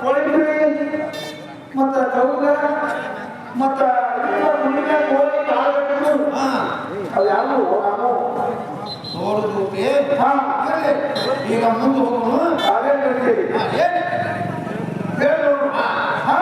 ಕೋಳಿಪುರಿ ಮತ್ತ ಚೌಕ ಮತ್ತ ಮುನಿಗೆ ಕೋಳಿ ಕಾಳು ಅವು ಯಾರು ನೋಡುದು ಈಗ ಮುಂದೆ ಹೋಗೋಣ ಅದೇ ಹೇಳು ಹಾ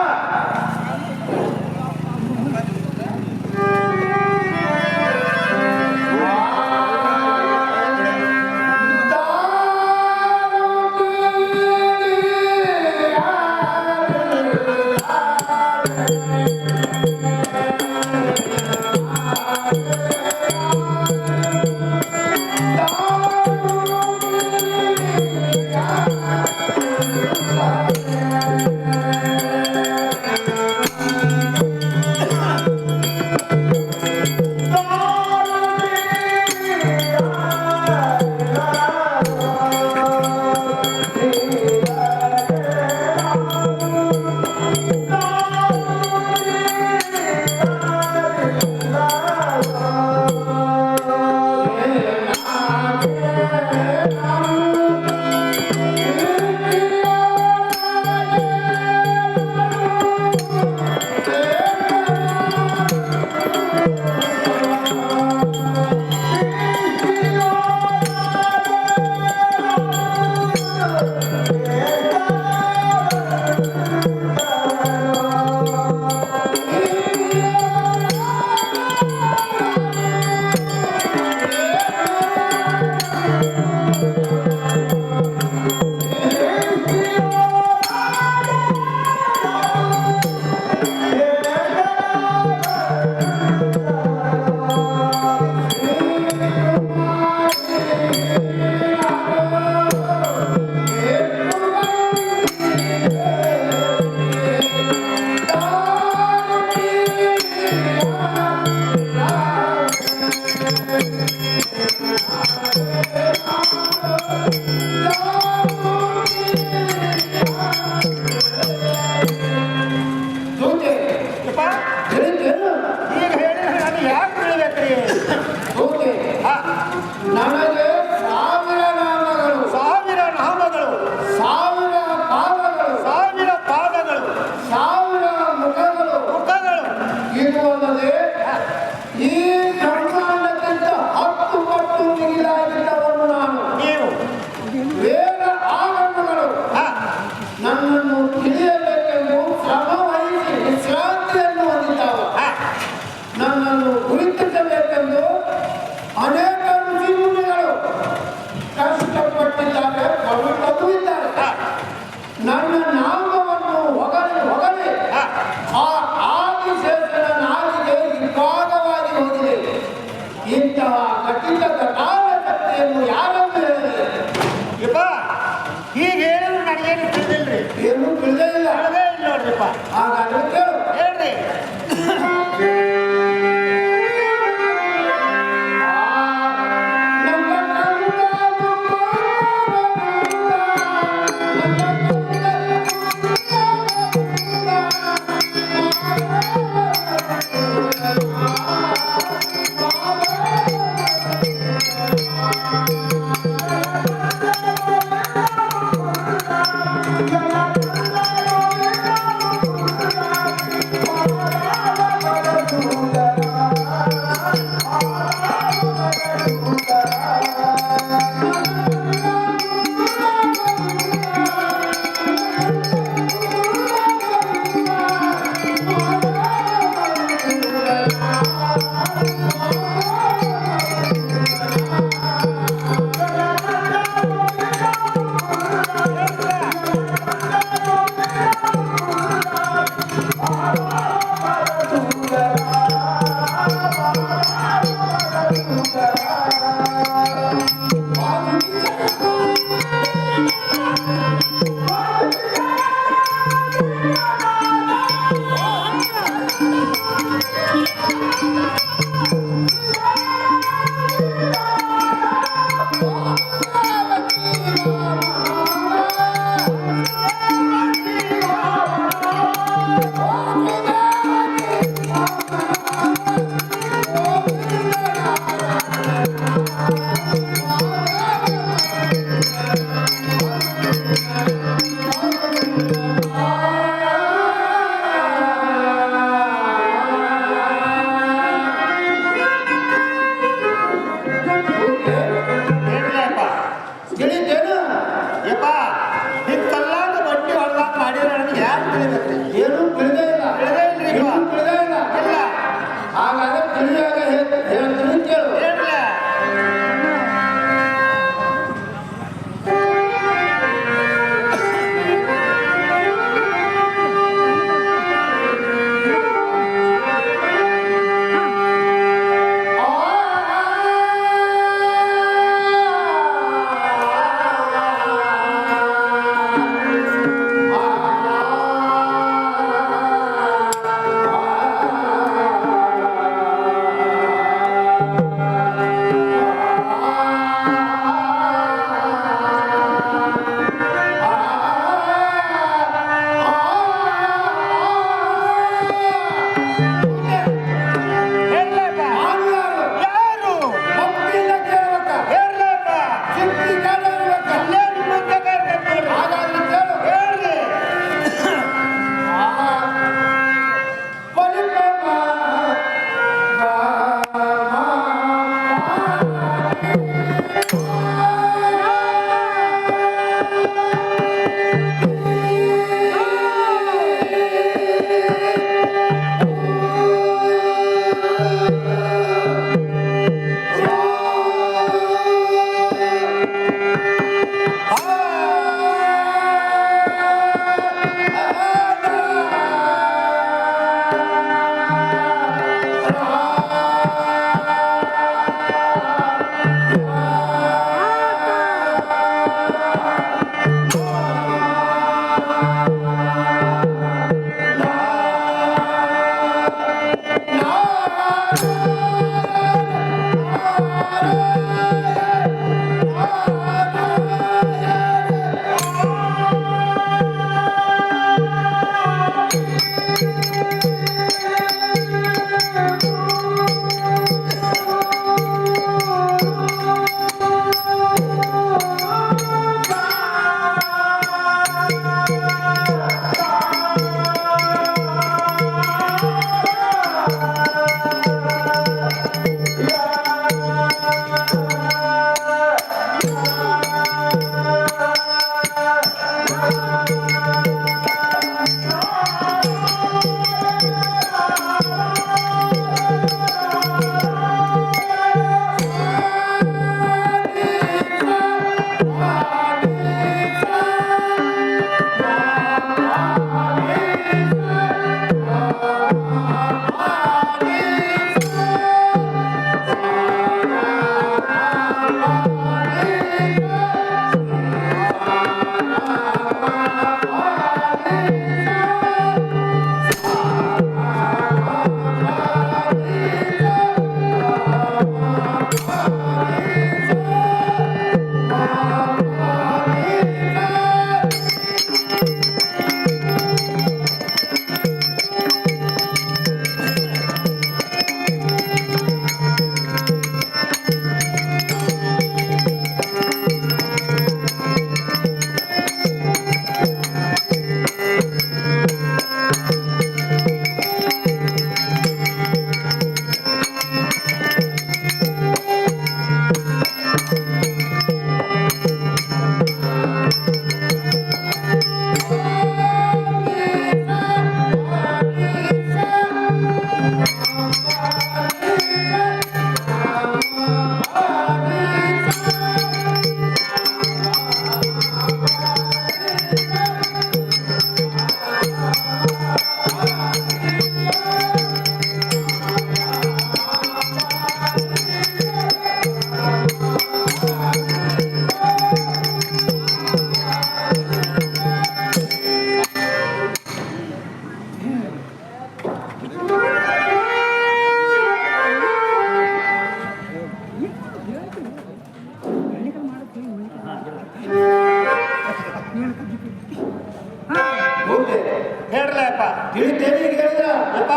ಹೇಳ್ರಪ್ಪ ತಿಳಿತೇನೆ ಈಗ ಹೇಳಿದ್ರ ಅಪ್ಪ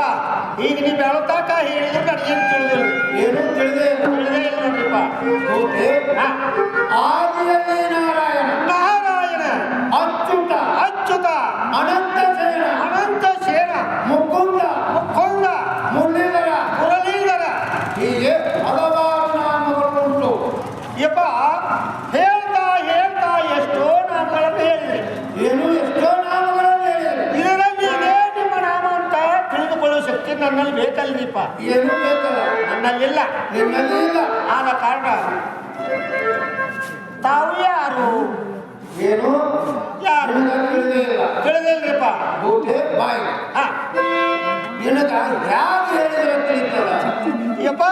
ಈಗ ನೀವು ಬೆಳತಾಕ ಹೇಳಿದ್ರು ಅಡಿಗೆ ತಿಳಿದ್ರು ಏನು ತಿಳಿದೆ ತಿಳಿದೇ ಇಲ್ಲ ನೋಡ್ರಿಪ್ಪ. ಓಕೆ ಹಾ. ಆದಿಯಲ್ಲಿ ನಾರಾಯಣ ನಾರಾಯಣ ಅಚ್ಯುತ ಅಚ್ಯುತ ಅನಂತ ಸೇನ ಅನಂತ ಸೇನ ಮುಕುಂದ ಮುಖಂಡ ಮುರಳೀಧರ ಮುರಳೀಧರ ಹೀಗೆ ಹಲವಾರು ನಾಮಗಳುಂಟು. ಯಪ್ಪ ಹೇಳ್ತಾ ಹೇಳ್ತಾ ಎಷ್ಟೋ ನಾಮಗಳನ್ನು ಹೇಳಿದ್ರಿ. ಏನು ಎಷ್ಟೋ ನಾಮಗಳನ್ನು ಹೇಳಿದರು. ಇದರಲ್ಲಿ ಇದೇ ನಿಮ್ಮ ನಾಮ ಅಂತ ತಿಳಿದುಕೊಳ್ಳುವ ಶಕ್ತಿ ನನ್ನಲ್ಲಿ ಬೇಕಲ್ರಿಪ್ಪ. ಏನು ಬೇಕಲ್ಲ ನನ್ನಲ್ಲಿಲ್ಲ. ನಿನ್ನಲ್ಲಿ ಇಲ್ಲ. ಆದ ಕಾರಣ ತಾವು ಯಾರು ಏನು ಯಾರು ನಿನಗೆ ತಿಳಿದೇ ಇಲ್ಲ. ತಿಳಿದಿಲ್ರಿಪ್ಪ. ಓಕೆ ಬಾಯ್ ಹಾ ನಿನಗ ಯಾರು ಹೇಳಿದ್ರೆ ತಿಳಿತಲ್ಲ. ಯಪ್ಪ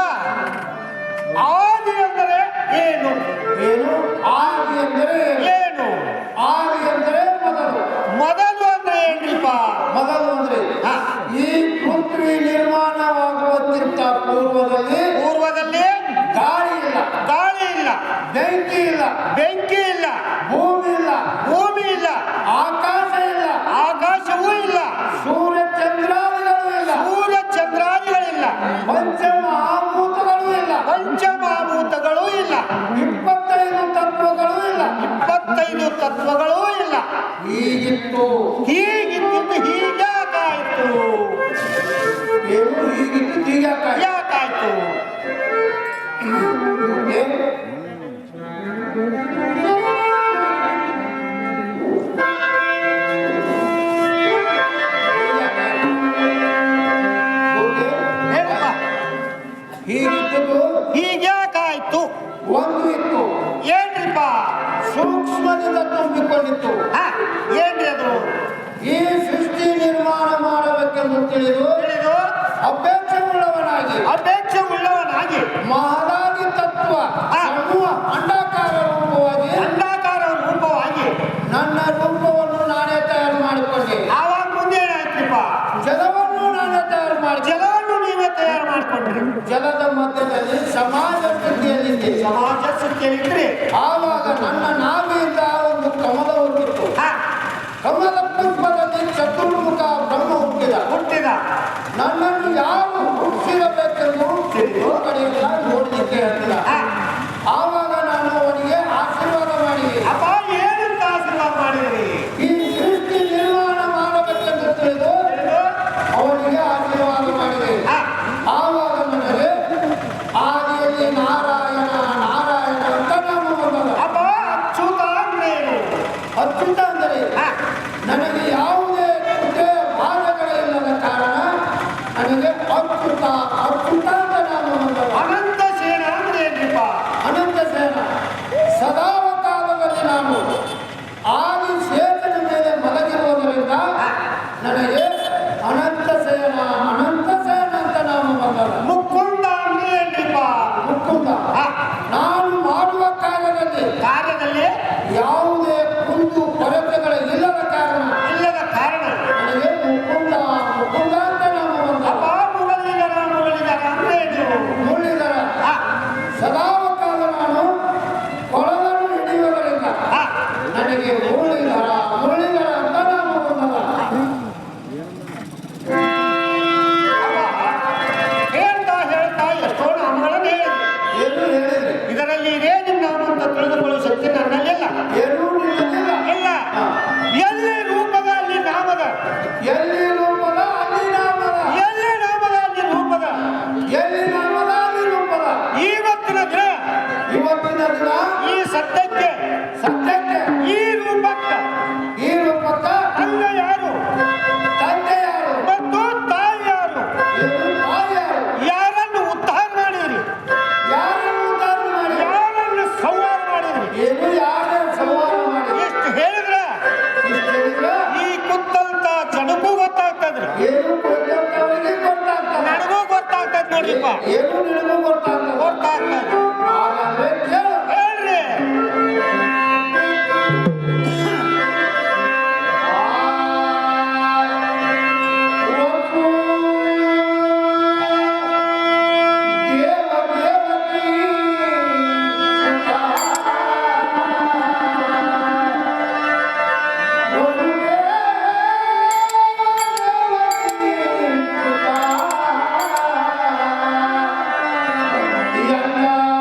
ಆದಿ ಅಂದರೆ ಏನು? ಏನು ಆದಿ ಅಂದರೆ ಏನು ಆದಿ ಅಂದರೆ ಮೊದಲು. ಮೊದಲು ಅಂದ್ರೆ ಏನ್ರಿಪ್ಪ? ಮೊದಲು ಅಂದ್ರೆ ಹಾ. ಈ ಪೃಥ್ವಿ ನಿರ್ಮಾಣವಾಗುವುದಕ್ಕಿಂತ ಪೂರ್ವದಲ್ಲಿ ಗಾಳಿ ಇಲ್ಲ, ಗಾಳಿ ಇಲ್ಲ, ಬೆಂಕಿ ಇಲ್ಲ, ಬೆಂಕಿ ಇಲ್ಲ, ಭೂಮಿ ಇಲ್ಲ, ಭೂಮಿ ಇಲ್ಲ, ಆಕಾಶ ಇಲ್ಲ, ಆಕಾಶವೂ ಇಲ್ಲ, ಸೂರ್ಯ ಚಂದ್ರಾದಿಗಳು ಇಲ್ಲ, ಸೂರ್ಯ ಚಂದ್ರಾದಿಗಳಿಲ್ಲ, ಪಂಚಮಹಾಭೂತಗಳು ಇಲ್ಲ, ಪಂಚಮಹಾಭೂತಗಳೂ ಇಲ್ಲ, 25 ತತ್ವಗಳು ಇಲ್ಲ. 25 ತತ್ವಗಳೂ ಇಲ್ಲ. ಹೀಗಿತ್ತು ಹೀಗಿದ್ದು ಹೀಗ್ಯಾಕಾಯ್ತು? ಏನು ಹೀಗಿತ್ತು ಹೀಗಾಕಾಯ್ತು. ಯಾಕಾಯ್ತು? ಹೇಳಪ್ಪ. ಹೀಗಿದ್ದು ಹೀಗ್ಯಾಕಾಯ್ತು? ಒಂದು ಇತ್ತು, ಏನ್ರಿಪ್ಪ? ಸೂಕ್ಷ್ಮದಿಂದ ತುಂಬಿಕೊಂಡಿತ್ತು. ಹಾ ಏನ್ರಿ ಅದು? ಈ ಸೃಷ್ಟಿ ನಿರ್ಮಾಣ ಮಾಡಬೇಕೆಂದು ತಿಳಿದು ತಿಳಿದು ಅಪೇಕ್ಷೆಯುಳ್ಳವನಾಗಿ ಅಪೇಕ್ಷೆ ಉಳ್ಳವನಾಗಿ ಮಹದಾದಿ ತತ್ವ ಹಾ. ಸಮೂಹ ಅಂಡಾಕಾರ ರೂಪವಾಗಿ ಅಂಡಾಕಾರ ರೂಪವಾಗಿ ನನ್ನ ರೂಪವನ್ನು ನಾನೇ ತಯಾರು ಮಾಡಿಕೊಂಡೆ. ಆವಾಗ ಮುಂದೆ ಏನಾಯ್ತಿಪ್ಪ? ಜಲವನ್ನು ನಾನೇ ತಯಾರು ಮಾಡಿ ಜಲವನ್ನು ನೀವೇ ತಯಾರು ಮಾಡಿಕೊಂಡ್ರಿ. ಜಲದ ಮಧ್ಯದಲ್ಲಿ ಸಮಾಜ ಸ್ಥಿತಿಯಲ್ಲಿದ್ದೆ. ಸಮಾಜ ಸ್ಥಿತಿಯಲ್ಲಿದ್ರಿ. ಆವಾಗ ನನ್ನ ನಾಭಿಯಿಂದ ಒಂದು ಕಮಲ ಹುಟ್ಟಿತ್ತು. ಹಾ ಕಮಲ ಪುಷ್ಪದಲ್ಲಿ ಚತುರ್ಮುಖ ಬ್ರಹ್ಮ ಹುಟ್ಟಿದ. ನನ್ನನ್ನು ಯಾರು ಹುಟ್ಟಿರಬೇಕೆಂದು ತಿಳಿದು ಕಡೆಯಲ್ಲ ನೋಡಲಿಕ್ಕೆ ಹೇಳ್ತಿಲ್ಲ. ಹಾ. ಆವಾಗ ನಾನು ಅವನಿಗೆ ಆಶೀರ್ವಾದ ಮಾಡಿದೆ. ಅಪ್ಪ ಏನಂತ ಆಶೀರ್ವಾದ ಮಾಡಿದ್ರಿ? ಈ ಸೃಷ್ಟಿ ನಿರ್ಮಾಣ ಮಾಡಬೇಕೆಂದು ತಿಳಿದು ಅವನಿಗೆ ಆಶೀರ್ವಾದ ಮಾಡಿದೆ. ಹಾ. ಆವಾಗ ನನಗೆ ಆದಿಯಲ್ಲಿ ನಾರಾಯಣ ನಾರಾಯಣ ಅಂತ ನಾಮ ಬಂದದ. ಅಪ್ಪ ಅಚ್ಯುತ ಅಂದ್ರೇನು? ಅಚ್ಯುತ ಅಂದರೆ ಹಾ ನನ್ನ ತಿಳಿದುಕೊಳ್ಳುವ ಶಕ್ತಿ ನನ್ನಲ್ಲಿಲ್ಲ. ಏನೂ ನಿಲ್ಲಲಿಲ್ಲ. ಇಲ್ಲ, ಎಲ್ಲಿ ರೂಪದ ಅಲ್ಲಿ ನಾಮದ, ಎಲ್ಲಿ ರೂಪದ ಅಲ್ಲಿ ನಾಮದ, ಎಲ್ಲಿ ನಾಮದ ಅಲ್ಲಿ ರೂಪದ. ಎಲ್ಲಿ ನಾಮದ ಅಲ್ಲಿ ರೂಪದ. ಇವತ್ತಿನ ದಿನ, ಇವತ್ತಿನ ದಿನ ಈ ಸತ್ಯಕ್ಕೆ, ಸತ್ಯಕ್ಕೆ, ಈ ರೂಪಕ್ಕೆ ಈ ರೂಪಕ್ಕ ತಂದೆ ಯಾರು ತಂದೆ ಯಾರು ಮತ್ತು ತಾಯಿ ಯಾರು, ಏನು ತಾಯಿ ಯಾರು, ಯಾರನ್ನು ಉದ್ಧಾರ ಮಾಡಿದ್ರಿ, ಯಾರನ್ನು ಉದ್ಧಾರ ಮಾಡಿ, ಯಾರನ್ನು ಸಂಹಾರ ಮಾಡಿದ್ರಿ, ಏನು ಯಾರನ್ನು ಸಂಹಾರ ಮಾಡಿ. ಎಷ್ಟು ಹೇಳಿದ್ರೆ ಇಷ್ಟು ಹೇಳಿದ್ರೆ ಈ ಕುತ್ತಂತ ಜನಕ್ಕೂ ಗೊತ್ತಾಗ್ತದ್ರಿ, ಏನು ಕೊಟ್ಟವರಿಗೆ ಗೊತ್ತಾಗ್ತದೆ, ನನಗೂ ಗೊತ್ತಾಗ್ತದ ನೋಡ್ರಿಪ್ಪ, ಏನು ನಿನಗೂ ಗೊತ್ತಾಗ್ತದೆ. ಗೊತ್ತಾಗ್ತದ. ಹಾಗಾದ್ರೆ ಕೇಳು. ಹೇಳ್ರಿ, Yeah.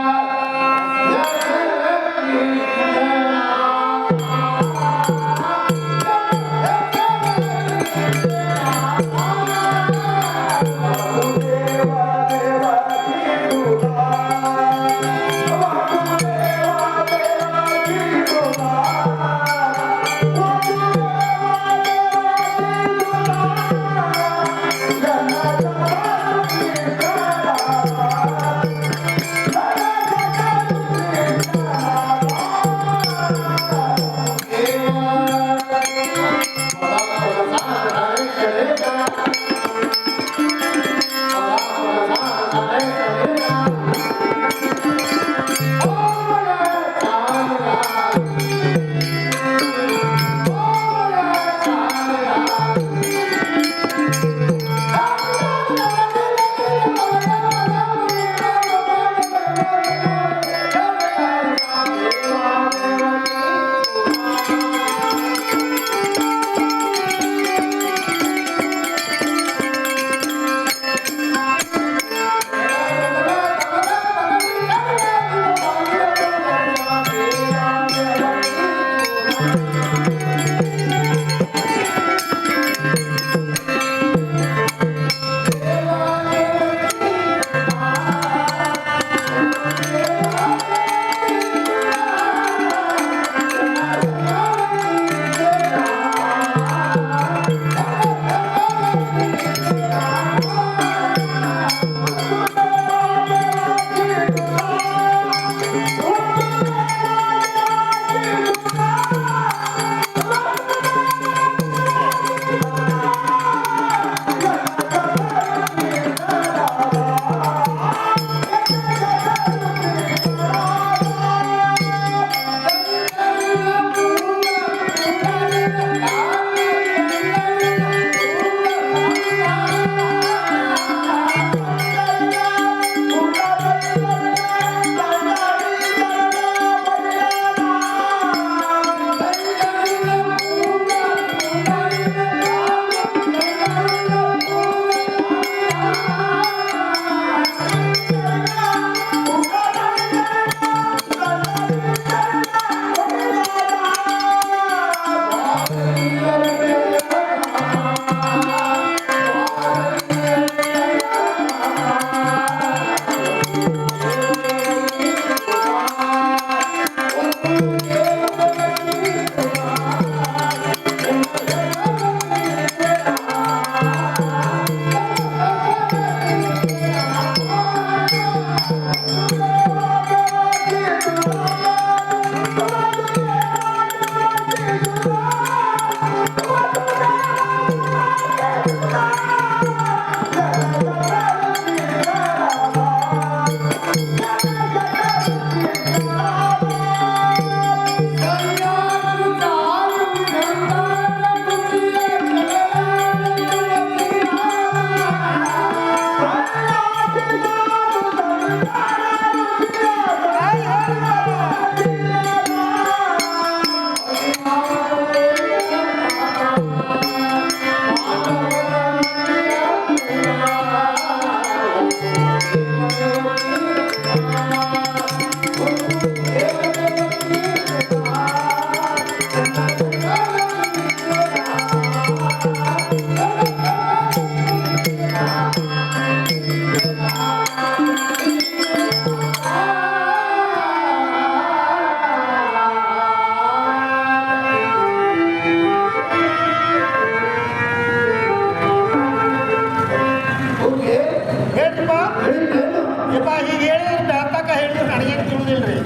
ತಿಳಿತೈತಪ್ಪ ತಿಳಿತೇನು? ಯಪ್ಪ ಹೀಗೆ ಹೇಳಿದ್ರೆ ಬೆಳ್ತಕ ಹೇಳಿದ್ರೆ ನನಗೇನು ತಿಳಿದಿಲ್ರಿ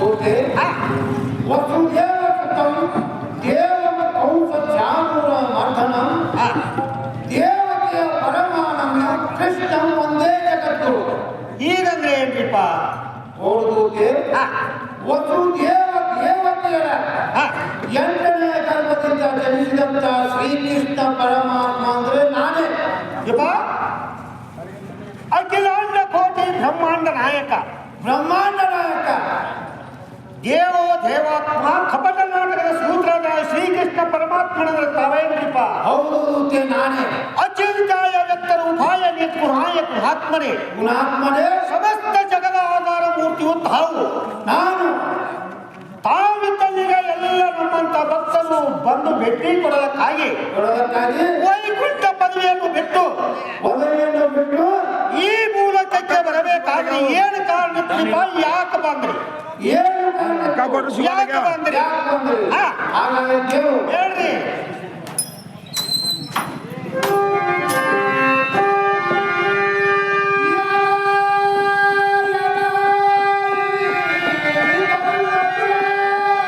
ಓಕೆ ಹಾ ವಸುದೇವ ಸುತಂ ದೇವ ಕಂಸ ಚಾಣೂರ ಮರ್ದನಂ ಹಾ ದೇವತೆಯ ಪರಮಾನಂದ ಕೃಷ್ಣ ಒಂದೇ ಜಗತ್ತು ಈಗಂದ್ರೆ ಏನ್ರಿಪ್ಪ ನೋಡುವುದೇ ಹಾ ವಸುದೇವ ದೇವತೆಯರ ಹಾ 8ನೇ ಗರ್ಭದಿಂದ ಜನಿಸಿದಂತ ಶ್ರೀಕೃಷ್ಣ ಪರಮಾತ್ಮ ಅಂದ್ರೆ ನಾನೇ ಯಪ್ಪ ಅಖಿಲಾಂಡ ಕೋಟಿ ಬ್ರಹ್ಮಾಂಡ ನಾಯಕ ಬ್ರಹ್ಮಾಂಡ ನಾಯಕ ದೇವೋ ದೇವಾತ್ಮ ಕಪಟ ನಾಟಕದ ಸೂತ್ರಧಾರ ಶ್ರೀಕೃಷ್ಣ ಪರಮಾತ್ಮನಂದ್ರೆ ತಾವೇನ್ರಿಪ್ಪ ಹೌದು ನಾನೇ ಅಚಿಂತ್ಯಾಯ ವ್ಯಕ್ತರ ಉಪಾಯ ನಿರ್ಗುಣಾಯಕ ಆತ್ಮನೇ ಗುಣಾತ್ಮನೇ ಸಮಸ್ತ ಜಗದ ಆಧಾರ ಮೂರ್ತಿಯು ತಾವು ನಾನು ತಾವಿದ್ದಲ್ಲಿಗ ಎಲ್ಲ ನಮ್ಮಂತ ಭಕ್ತರು ಬಂದು ಭೇಟಿ ಕೊಡಲಕ್ಕಾಗಿ ಕೊಡೋದಕ್ಕಾಗಿ ವೈಕುಂಠ ಪದವಿಯನ್ನು ಬಿಟ್ಟು ಮೊದಲೆಯನ್ನು ಬಿಟ್ಟು ಈ ಮೂಲಕಕ್ಕೆ ಬರಬೇಕಾದ್ರೆ ಏನು ಕಾರಣಕ್ಕಿಪ್ಪ ಯಾಕೆ ಬಂದ್ರಿ ಏನು ಕಾರಣಕ್ಕೆ ಯಾಕೆ ಬಂದ್ರಿ ಯಾಕೆ ಬಂದ್ರಿ? ಹಾ. ಹಾಗಾಗಿ ದೇವರು ಹೇಳ್ರಿ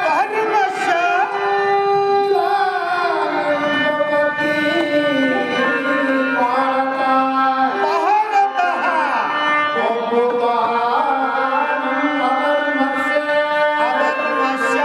ಧರ್ಮಶ್ಯ ಮಹಾನತಃ ಅಧರ್ಮಶ್ಯ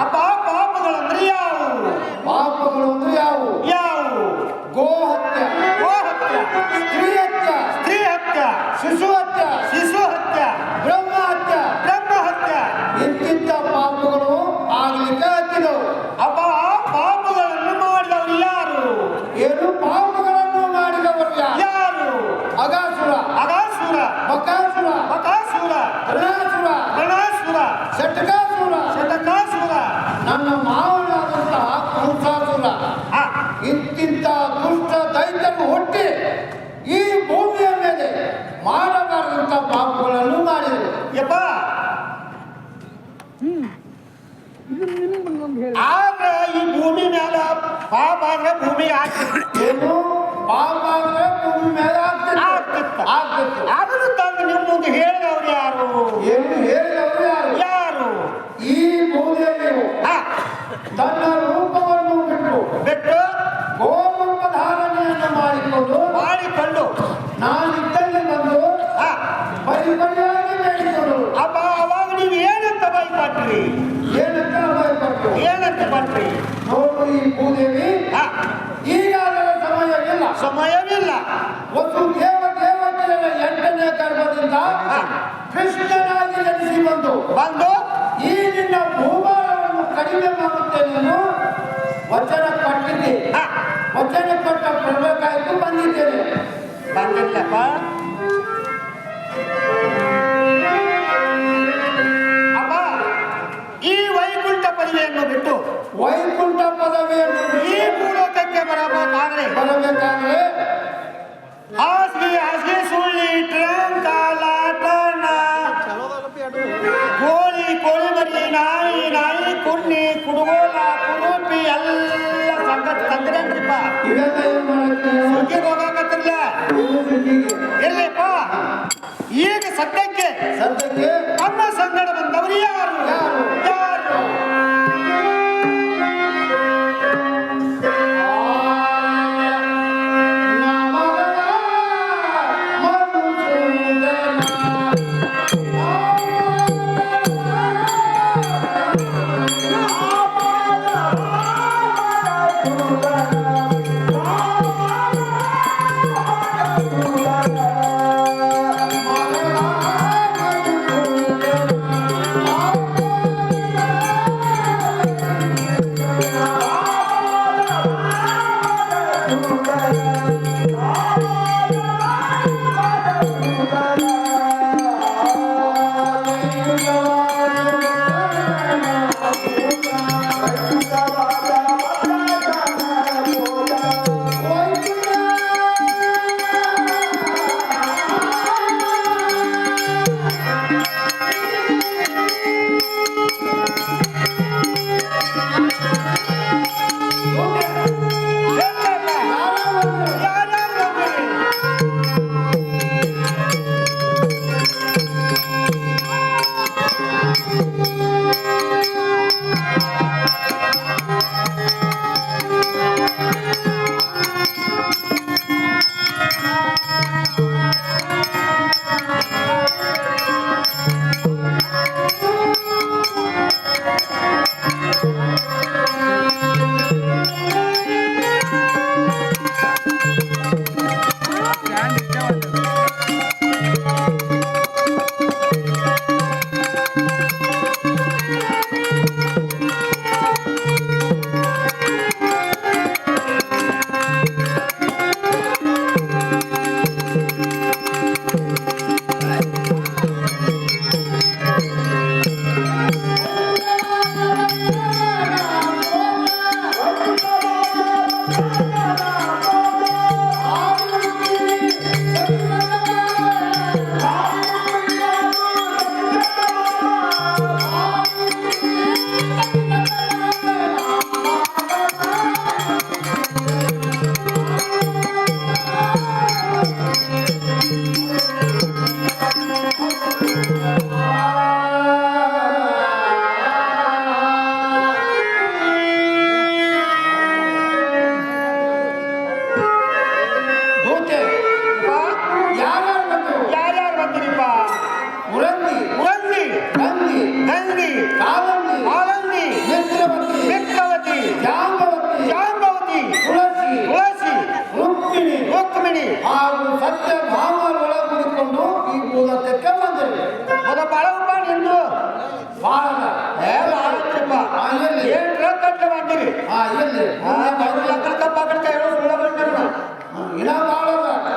ಅಪ್ಪ ಪಾಪಗಳಂದ್ರೆ ಯಾವುವು ಪಾಪಗಳು ಅಂದ್ರೆ ಯಾವುವು? ಯಾವುವು ಗೋಹತ್ಯ, ಗೋಹತ್ಯ ಸ್ತ್ರೀ ಹತ್ಯ, ಸ್ತ್ರೀ ಹತ್ಯ ಶಿಶು ಹತ್ಯ, ಶಿಶು ಹತ್ಯ ಬ್ರಹ್ಮ ಹತ್ಯ ಬ್ರಹ್ಮ ಹತ್ಯ ಇಂತಿಂತ ಪಾಪಗಳು ಆಗ್ಲಿಕ್ಕೆ ಹತ್ತಿದವು. ಅಪ್ಪ ಪಾಪಗಳನ್ನು ಮಾಡಿದವರು ಯಾರು ಏನು ಪಾಪಗಳನ್ನು ಮಾಡಿದವರು ಯಾರು? ಯಾರು ಅಗಾಸುರ, ಅಗಾಸುರ ಬಕಾಸುರ, ಬಕಾಸುರ ರಣಾಸುರ, ಗಣಾಸುರ ಶಟಕಾಸುರ, ಶತಕಾಸುರ ನನ್ನ ಮಾವನಾದಂತಹ ಕಂಸಾಸುರ. ಆ, ಇಂತಿಂತ ದುಷ್ಟ ದೈತ್ಯರು ಹುಟ್ಟಿ ಈ ಭೂಮಿಯ ಮೇಲೆ ಮಾಡಬಾರದಂತ ಪಾಪಗಳನ್ನು ಮಾಡಿದರು. ಯಪ್ಪ ಆಗ ಈ ಭೂಮಿ ಮೇಲೆ ಪಾಪ ಅಂದ್ರೆ ಭೂಮಿ ಆಗ್ತಿತ್ತು ಏನು ಪಾಪ ಅಂದ್ರೆ ಭೂಮಿ ಮೇಲೆ ಆಗ್ತಿತ್ತು. ಆಗ್ತಿತ್ತು. ಅದನ್ನು ತಂದು ನಿಮ್ಮ ಮುಂದೆ ಹೇಳಿದವರು ಯಾರು ಏನು ಹೇಳಿದವರು ಯಾರು? ಯಾರು ಈ ಭೂದೇವಿಯು ಆ, ತನ್ನ ರೂಪವನ್ನು ಬಿಟ್ಟು ಗೋರೂಪ ಧಾರಣೆಯನ್ನು ಮಾಡಿಕೊಂಡು ನಾನಿದ್ದಲ್ಲಿ ಬಂದು ಆ, ಪರಿಪರಿಯಾಗಿ ಬೇಡಿದರು. ಅಪ್ಪ ಅವಾಗ ನೀವು ಏನಂತ ಭಯಪಟ್ರಿ ಏನಂತ ಭಯಪಟ್ಟು ಏನಂತ ಪಟ್ರಿ ನೋಡು ಈ ಭೂದೇವಿ ಆ, ಈಗಾಗಲೇ ಸಮಯವಿಲ್ಲ. ಸಮಯವಿಲ್ಲ ಒಂದು ದೇವತೆಯರ 8ನೇ ಗರ್ಭದಿಂದ ಕೃಷ್ಣನಾಗಿ ಜನಿಸಿ ಬಂದು ಬಂದು ಈ ನಿನ್ನ ಭೂಭಾರವನ್ನು ಕಡಿಮೆ ಮಾಡುತ್ತೇನೆ ವಚನ ಕೊಟ್ಟಿದ್ದೆ. ಆ, ವಚನ ಕೊಟ್ಟ ಪ್ರಭಾಕಾಯಕ್ಕೂ ಬಂದಿದ್ದೇನೆ. ಬಂದಿಲ್ಲಪ್ಪ ಬರಬೇಕಾದ್ರೆ ಹಾಸಿಗೆ ಸುಳ್ಳಿ ಟ್ರಂಕ್ ಲಾಟನ ಕೋಳಿ ಮರಿ ನಾಯಿ ಕುನ್ನಿ ಕುಡುಗೋಲ ಕುರುಪಿ ಎಲ್ಲ ಸಂಗತಿ ತಂದ್ರೇನ್ರಿಪ್ಪ ಇವೆಲ್ಲ ಏನ್ ಮಾಡಕ್ಕೆ ಸುಗ್ಗಿಗೆ ಹೋಗಾಕತ್ತಿರ್ಲ ಇರ್ಲಿಪ್ಪ ಈಗ ಸದ್ಯಕ್ಕೆ ನಮ್ಮ ಸಂಗಡ ಬಂದವರು ಯಾರು ಯಾರು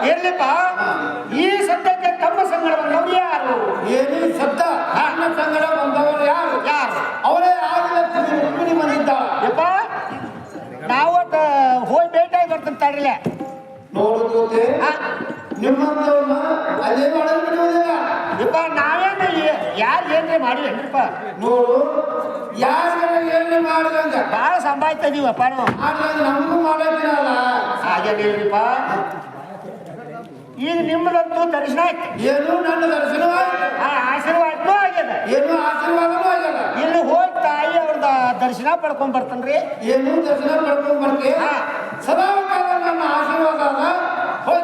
ಇರ್ಲಿಪ್ಪ ಈ ಸದ್ಯಕ್ಕೆ ತಮ್ಮ ಸಂಗಡ ಬಂದವರು ಯಾರು ಏನು ಸದ್ದ ನನ್ನ ಸಂಗಡ ಬಂದವರು ಯಾರು ಯಾರು ಅವರೇ ಆಗಿಲ್ಲ ರುಕ್ಮಿಣಿ ಬಂದಿದ್ದಾಳ ಯಪ್ಪ ನಾವು ಹೋಗಿ ಭೇಟಿಯಾಗಿ ಬರ್ತೀನಿ ತಡ್ರಿಲೆ ನೋಡುತ್ತೆ ನಿಮ್ಮಂತವ್ರನ್ನ ಅದೇ ಮಾಡಲು ಬಿಡುವುದಿಲ್ಲ ಯಪ್ಪ ನಾವೇನು ಯಾರು ಏನ್ರಿ ಮಾಡಿ ಏನ್ರಿಪ್ಪ ನೋಡು ಯಾರು ಏನು ಮಾಡಿದಂಗ ಭಾಳ ಸಂಭಾಯ್ತಾ ಇದೀವಪ್ಪ ನಾವು ಮಾಡ್ದಂಗ ನಮಗೂ ಮಾಡಕ್ಕಿರಲ್ಲ ಹಾಗೇನಿಲ್ರಿಪ್ಪ ಈಗ ನಿಮ್ಮದಂತೂ ದರ್ಶನ ಆಯ್ತು ಏನು ನನ್ನ ದರ್ಶನವಾಯ್ತು ಆಶೀರ್ವಾದನೂ ಆಗ್ಯದ ಏನು ಆಶೀರ್ವಾದನೂ ಆಗ್ಯದ ಇಲ್ಲಿ ಹೋಗಿ ತಾಯಿ ಅವ್ರದ ದರ್ಶನ ಪಡ್ಕೊಂಡ್ ಬರ್ತನ್ರಿ ಏನು ದರ್ಶನ ಪಡ್ಕೊಂಡ್ ಬರ್ತೀವಿ ಸದಾ ಕಾಲ ನನ್ನ ಆಶೀರ್ವಾದ ಅದ ಹೋಗಿ